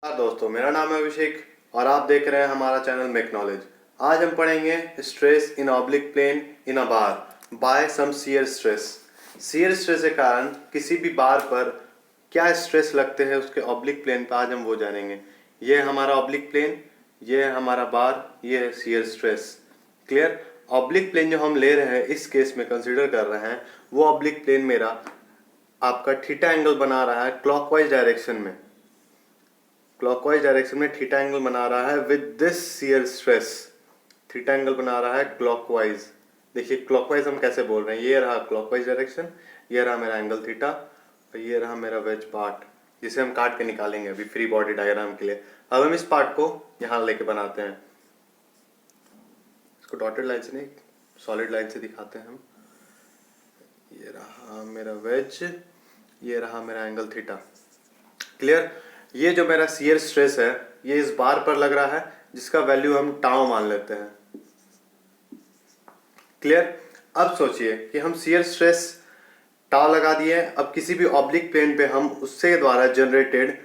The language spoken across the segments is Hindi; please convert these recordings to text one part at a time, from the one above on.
नमस्कार दोस्तों, मेरा नाम है अभिषेक और आप देख रहे हैं हमारा चैनल मेक नॉलेज। आज हम पढ़ेंगे stress in oblique plane in a bar by some shear stress. Shear stress के कारण किसी भी बार पर क्या स्ट्रेस लगते हैं उसके ऑब्लिक प्लेन पर आज हम वो जानेंगे। ये है हमारा ऑब्लिक प्लेन, ये है हमारा बार, ये है shear stress. Clear. Oblique plane जो हम ले रहे हैं इस केस में कंसिडर कर रहे हैं, वो ऑब्लिक प्लेन मेरा आपका थीटा एंगल बना रहा है क्लॉकवाइज डायरेक्शन में। क्लॉकवाइज डायरेक्शन में थीटा एंगल बना रहा है with this shear stress. Theta angle बना रहा है क्लॉकवाइज। देखिए क्लॉकवाइज हम कैसे बोल रहे हैं, ये रहा क्लॉकवाइज डायरेक्शन, ये रहा मेरा एंगल थीटा और ये रहा मेरा वेज पार्ट, जिसे हम काट के निकालेंगे अभी फ्री बॉडी डायग्राम के लिए। अब हम इस पार्ट को यहाँ लेके बनाते हैं, इसको डॉटेड लाइन से नहीं सॉलिड लाइन से दिखाते हैं हम। ये रहा मेरा वेज, ये रहा मेरा एंगल थीटा। क्लियर। ये जो मेरा शियर स्ट्रेस है ये इस बार पर लग रहा है, जिसका वैल्यू हम टाउ मान लेते हैं। क्लियर। अब सोचिए कि हम शियर स्ट्रेस टाउ लगा दिए, अब किसी भी ऑब्लिक प्लेन पे हम उससे द्वारा जनरेटेड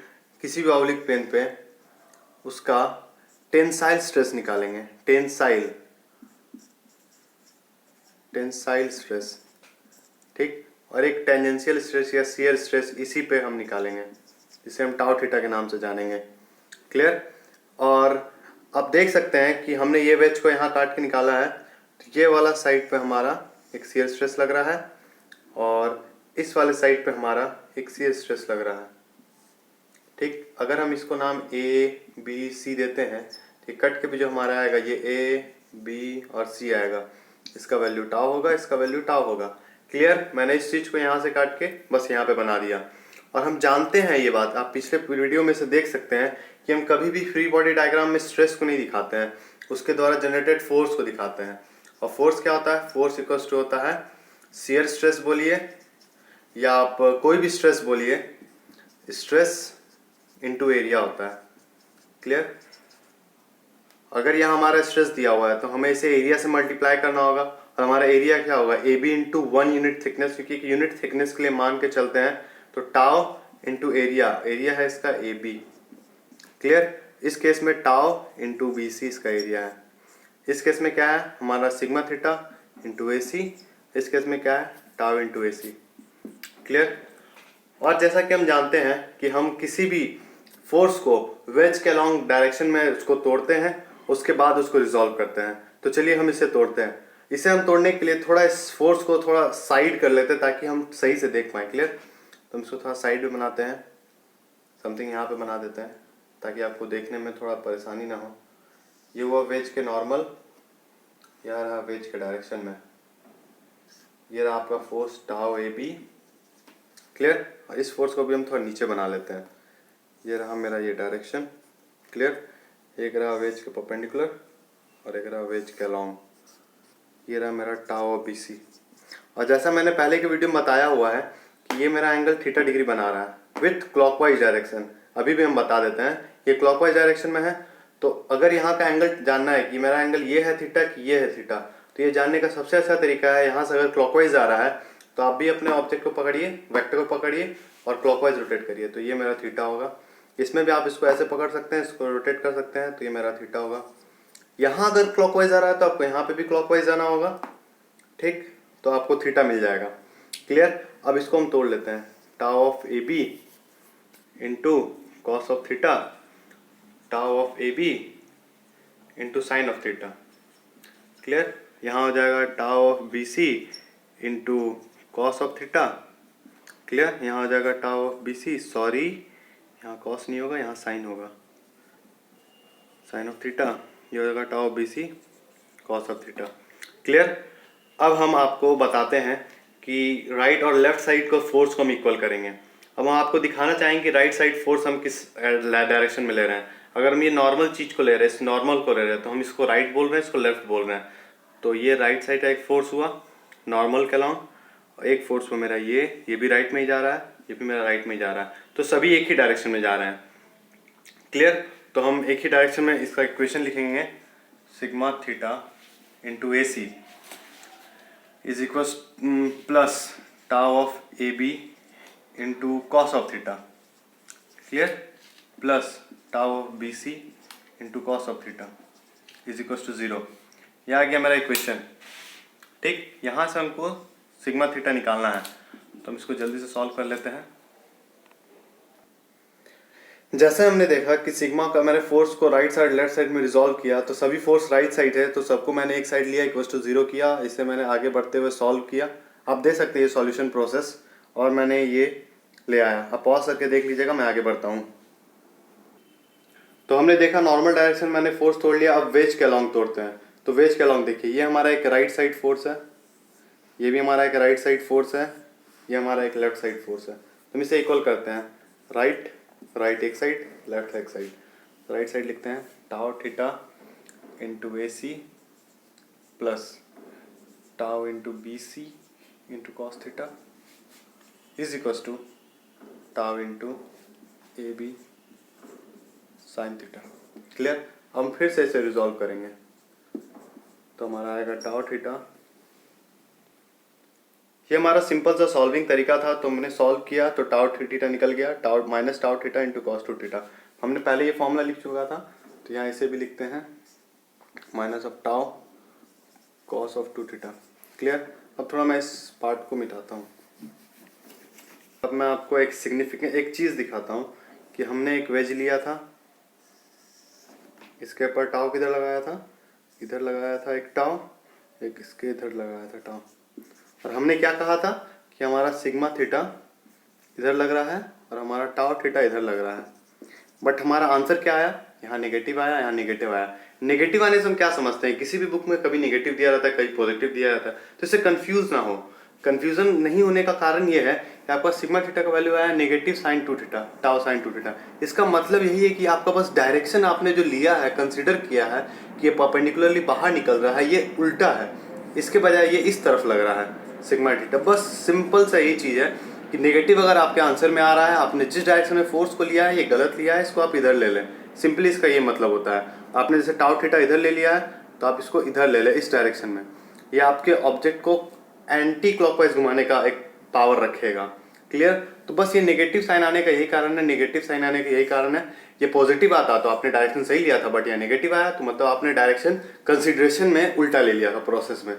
किसी भी ऑब्लिक प्लेन पे उसका टेंसाइल स्ट्रेस निकालेंगे। टेंसाइल स्ट्रेस, ठीक। और एक टेंजेंशियल स्ट्रेस या शियर स्ट्रेस इसी पे हम निकालेंगे, जिसे हम टाउ थीटा के नाम से जानेंगे। क्लियर। और अब देख सकते हैं कि हमने ये वेज को यहाँ काट के निकाला है, तो ये वाला साइड पे हमारा एक शियर स्ट्रेस लग रहा है और इस वाले साइड पे हमारा एक शियर स्ट्रेस लग रहा है, ठीक। अगर हम इसको नाम ए बी सी देते हैं तो कट के भी जो हमारा आएगा ये ए बी और सी आएगा, इसका वैल्यू टाउ होगा, इसका वैल्यू टाउ होगा। क्लियर। मैंने इस चीज को यहाँ से काट के बस यहाँ पे बना दिया। और हम जानते हैं ये बात, आप पिछले वीडियो में से देख सकते हैं कि हम कभी भी फ्री बॉडी डायग्राम में स्ट्रेस को नहीं दिखाते हैं, उसके द्वारा जनरेटेड फोर्स को दिखाते हैं। और फोर्स क्या होता है, फोर्स इक्वल्स टू होता है शियर स्ट्रेस बोलिए या आप कोई भी स्ट्रेस बोलिए, स्ट्रेस इनटू एरिया होता है। क्लियर। अगर यहाँ हमारा स्ट्रेस दिया हुआ है तो हमें इसे एरिया से मल्टीप्लाई करना होगा, और हमारा एरिया क्या होगा, A B into 1 unit thickness, क्योंकि यूनिट थिकनेस के लिए मान के चलते हैं तो टाउ इंटू एरिया, एरिया है इसका ए बी। क्लियर। इस केस में टाउ इंटू बी सी इसका एरिया है। इस केस में क्या है हमारा सिग्मा थीटा इंटू ए सी, इस केस में क्या है tau into A C. Clear. और जैसा कि हम जानते हैं कि हम किसी भी फोर्स को वेज के अलॉन्ग डायरेक्शन में उसको तोड़ते हैं, उसके बाद उसको रिजॉल्व करते हैं। तो चलिए हम इसे तोड़ते हैं। इसे हम तोड़ने के लिए थोड़ा इस फोर्स को थोड़ा साइड कर लेते हैं ताकि हम सही से देख पाए। क्लियर। तो हम इसको थोड़ा साइड में बनाते हैं, समथिंग यहाँ पे बना देते हैं ताकि आपको देखने में थोड़ा परेशानी ना हो। ये हुआ वेज के नॉर्मल, यह रहा वेज के डायरेक्शन में, ये रहा आपका force tau A B. Clear. और इस फोर्स को भी हम थोड़ा नीचे बना लेते हैं, ये रहा मेरा ये डायरेक्शन। क्लियर। एक रहा वेज के परपेंडिकुलर और एक रहा वेज के अलॉन्ग, ये रहा मेरा टाउ बी सी। और जैसा मैंने पहले के वीडियो में बताया हुआ है कि ये मेरा एंगल थीटा डिग्री बना रहा है विथ क्लॉकवाइज डायरेक्शन। अभी भी हम बता देते हैं ये क्लॉकवाइज डायरेक्शन में है, तो अगर यहाँ का एंगल जानना है कि मेरा एंगल ये है थीटा कि ये है थीटा, तो ये जानने का सबसे अच्छा तरीका है, यहाँ से अगर क्लॉकवाइज आ रहा है तो आप भी अपने ऑब्जेक्ट को पकड़िए, वेक्टर को पकड़िए और क्लॉकवाइज रोटेट करिए, तो ये मेरा थीटा होगा। इसमें भी आप इसको ऐसे पकड़ सकते हैं, इसको रोटेट कर सकते हैं, तो ये मेरा थीटा होगा। यहाँ अगर क्लॉकवाइज आ रहा है तो आपको यहाँ पे भी क्लॉकवाइज आना होगा, ठीक, तो आपको थीटा मिल जाएगा। क्लियर। अब इसको हम तोड़ लेते हैं, tau of A B into cos of theta, tau of A B into sine of theta. Clear. यहाँ हो जाएगा tau of B C into cos of theta. Clear. यहाँ हो जाएगा tau of B C, sorry यहाँ कॉस नहीं होगा, यहाँ साइन होगा, साइन ऑफ थीटा। ये हो जाएगा tau of B C cos of theta. Clear. अब हम आपको बताते हैं कि राइट और लेफ्ट साइड को फोर्स को हम इक्वल करेंगे। अब हम आपको दिखाना चाहेंगे कि राइट साइड फोर्स हम किस डायरेक्शन में ले रहे हैं। अगर हम ये नॉर्मल चीज को ले रहे हैं, इस नॉर्मल को ले रहे हैं, तो हम इसको राइट बोल रहे हैं, इसको लेफ्ट बोल रहे हैं। तो ये राइट साइड का एक फोर्स हुआ नॉर्मल के अलॉन्ग, और एक फोर्स हुआ मेरा ये भी राइट में ही जा रहा है, ये भी मेरा राइट में ही जा रहा है, तो सभी एक ही डायरेक्शन में जा रहे हैं। क्लियर। तो हम एक ही डायरेक्शन में इसका इक्वेशन लिखेंगे, sigma theta into A C is equal plus tau of A B into cos of theta. Clear. Plus tau of B C into cos of theta is equal to 0। यह आ गया मेरा इक्वेशन। ठीक, यहाँ से हमको सिग्मा थीटा निकालना है, तो हम इसको जल्दी से सॉल्व कर लेते हैं। जैसे हमने देखा कि सिग्मा का मैंने फोर्स को राइट साइड लेफ्ट साइड में रिजॉल्व किया, तो सभी फोर्स राइट साइड है, तो सबको मैंने एक साइड लिया इक्वल टू 0 किया। इसे मैंने आगे बढ़ते हुए सॉल्व किया। आप देख सकते हैं ये सॉल्यूशन प्रोसेस, और मैंने ये ले आया। आप पॉज करके देख लीजिएगा, मैं आगे बढ़ता हूँ। तो हमने देखा नॉर्मल डायरेक्शन मैंने फोर्स तोड़ लिया। अब वेज के अलॉन्ग तोड़ते हैं। तो वेज के अलॉन्ग देखिए, ये हमारा एक राइट साइड फोर्स है, ये भी हमारा एक राइट साइड फोर्स है, ये हमारा एक लेफ्ट साइड फोर्स है। तो हम इसे इक्वल करते हैं। राइट राइट एक साइड, लेफ्ट एक साइड। राइट साइड लिखते हैं tau theta into A C plus tau into B C into cos theta is equal to tau into A B sine theta. Clear. हम फिर से इसे रिजॉल्व करेंगे, तो हमारा आएगा टाउ थीटा। ये हमारा सिंपल सा सॉल्विंग तरीका था, तो हमने सॉल्व किया तो टाउ थीटा निकल गया, tau minus tau theta into cos two theta. हमने पहले ये फॉर्मूला लिख चुका था, तो यहाँ इसे भी लिखते हैं minus of tau cos of two theta. Clear. अब थोड़ा मैं इस पार्ट को मिटाता हूँ। अब मैं आपको एक सिग्निफिकेंट एक चीज़ दिखाता हूँ कि हमने एक वेज लिया था, इसके ऊपर टाउ किधर लगाया था, इधर लगाया था एक टाउ, एक इसके इधर लगाया था टाउ, और हमने क्या कहा था कि हमारा सिग्मा थीटा इधर लग रहा है और हमारा टाउ थीटा इधर लग रहा है। बट हमारा आंसर क्या आया, यहाँ नेगेटिव आया, यहाँ नेगेटिव आया। नेगेटिव आने से हम क्या समझते हैं, किसी भी बुक में कभी नेगेटिव दिया रहता है, कभी पॉजिटिव दिया रहता है, तो इससे कंफ्यूज ना हो। कंफ्यूजन नहीं होने का कारण ये है कि आपका सिग्मा थीटा का वैल्यू आया negative sign to theta, tau sign to theta. इसका मतलब यही है कि आपका बस डायरेक्शन आपने जो लिया है, कंसिडर किया है कि ये परपेंडिकुलरली बाहर निकल रहा है, ये उल्टा है, इसके बजाय ये इस तरफ लग रहा है सिग्मा थीटा। बस सिंपल सा यही चीज़ है कि नेगेटिव अगर आपके आंसर में आ रहा है, आपने जिस डायरेक्शन में फोर्स को लिया है ये गलत लिया है, इसको आप इधर ले लें। सिंपली इसका ये मतलब होता है। आपने जैसे टाउ थीटा इधर ले लिया है, तो आप इसको इधर ले लें, इस डायरेक्शन में। ये आपके ऑब्जेक्ट को एंटी क्लॉकवाइज घुमाने का एक पावर रखेगा। क्लियर। तो बस ये नेगेटिव साइन आने का यही कारण है, नेगेटिव साइन आने का यही कारण है। ये पॉजिटिव आता तो आपने डायरेक्शन सही लिया था, बट ये नेगेटिव आया तो मतलब आपने डायरेक्शन कंसिडरेशन में उल्टा ले लिया था प्रोसेस में।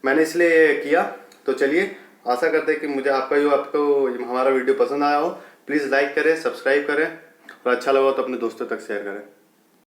मैंने इसलिए किया। तो चलिए, आशा करते हैं कि मुझे आपको हमारा वीडियो पसंद आया हो। प्लीज़ लाइक करें, सब्सक्राइब करें, और अच्छा लगा तो अपने दोस्तों तक शेयर करें।